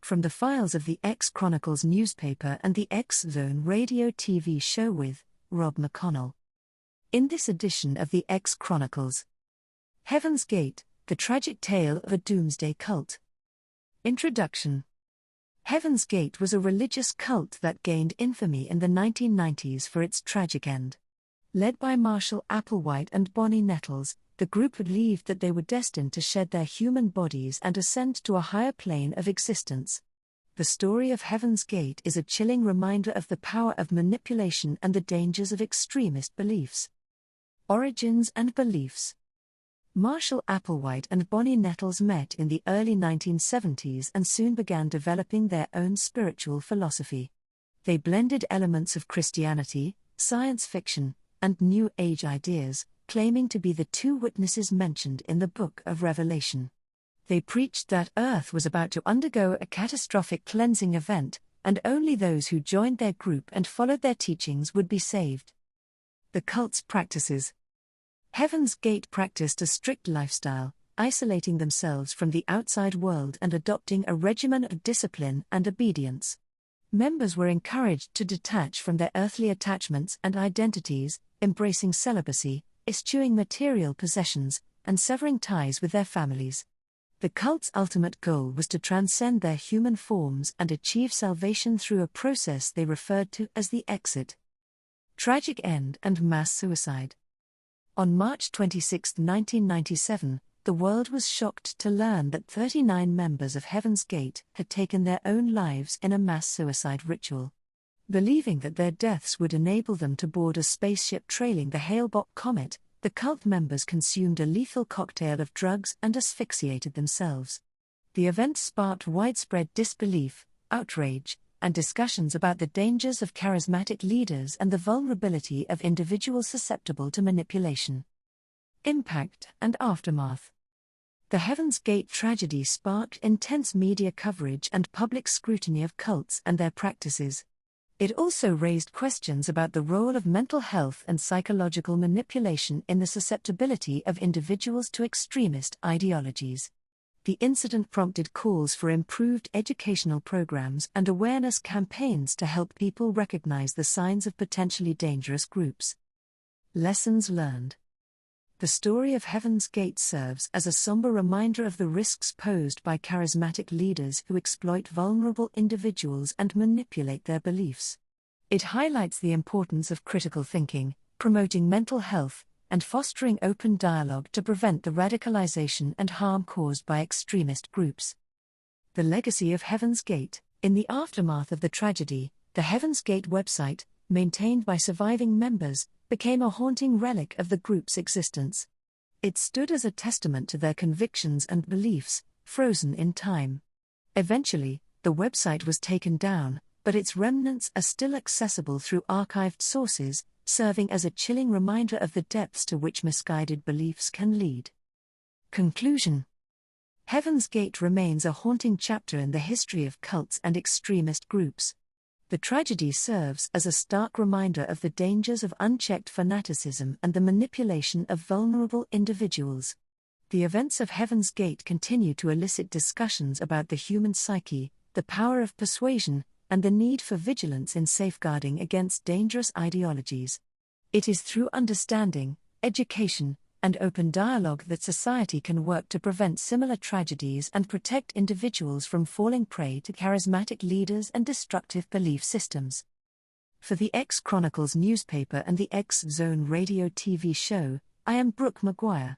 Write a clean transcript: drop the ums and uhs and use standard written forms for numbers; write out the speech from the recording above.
From the files of the X Chronicles newspaper and the X Zone radio TV show with Rob McConnell. In this edition of the X Chronicles, Heaven's Gate, the tragic tale of a Doomsday cult. Introduction. Heaven's Gate was a religious cult that gained infamy in the 1990s for its tragic end. Led by Marshall Applewhite and Bonnie Nettles, the group believed that they were destined to shed their human bodies and ascend to a higher plane of existence. The story of Heaven's Gate is a chilling reminder of the power of manipulation and the dangers of extremist beliefs. Origins and beliefs. Marshall Applewhite and Bonnie Nettles met in the early 1970s and soon began developing their own spiritual philosophy. They blended elements of Christianity, science fiction, and New Age ideas, claiming to be the two witnesses mentioned in the Book of Revelation. They preached that Earth was about to undergo a catastrophic cleansing event, and only those who joined their group and followed their teachings would be saved. The cult's practices. Heaven's Gate practiced a strict lifestyle, isolating themselves from the outside world and adopting a regimen of discipline and obedience. Members were encouraged to detach from their earthly attachments and identities, embracing celibacy, eschewing material possessions, and severing ties with their families. The cult's ultimate goal was to transcend their human forms and achieve salvation through a process they referred to as the exit. Tragic end and mass suicide. On March 26, 1997, the world was shocked to learn that 39 members of Heaven's Gate had taken their own lives in a mass suicide ritual. Believing that their deaths would enable them to board a spaceship trailing the Hale-Bopp comet, the cult members consumed a lethal cocktail of drugs and asphyxiated themselves. The event sparked widespread disbelief, outrage, and discussions about the dangers of charismatic leaders and the vulnerability of individuals susceptible to manipulation. Impact and aftermath. The Heaven's Gate tragedy sparked intense media coverage and public scrutiny of cults and their practices. It also raised questions about the role of mental health and psychological manipulation in the susceptibility of individuals to extremist ideologies. The incident prompted calls for improved educational programs and awareness campaigns to help people recognize the signs of potentially dangerous groups. Lessons learned. The story of Heaven's Gate serves as a somber reminder of the risks posed by charismatic leaders who exploit vulnerable individuals and manipulate their beliefs. It highlights the importance of critical thinking, promoting mental health, and fostering open dialogue to prevent the radicalization and harm caused by extremist groups. The legacy of Heaven's Gate. In the aftermath of the tragedy, the Heaven's Gate website, maintained by surviving members, became a haunting relic of the group's existence. It stood as a testament to their convictions and beliefs, frozen in time. Eventually, the website was taken down, but its remnants are still accessible through archived sources, serving as a chilling reminder of the depths to which misguided beliefs can lead. Conclusion. Heaven's Gate remains a haunting chapter in the history of cults and extremist groups. The tragedy serves as a stark reminder of the dangers of unchecked fanaticism and the manipulation of vulnerable individuals. The events of Heaven's Gate continue to elicit discussions about the human psyche, the power of persuasion, and the need for vigilance in safeguarding against dangerous ideologies. It is through understanding, education, and open dialogue that society can work to prevent similar tragedies and protect individuals from falling prey to charismatic leaders and destructive belief systems. For the X Chronicles newspaper and the X Zone radio TV show, I am Brooke McGuire.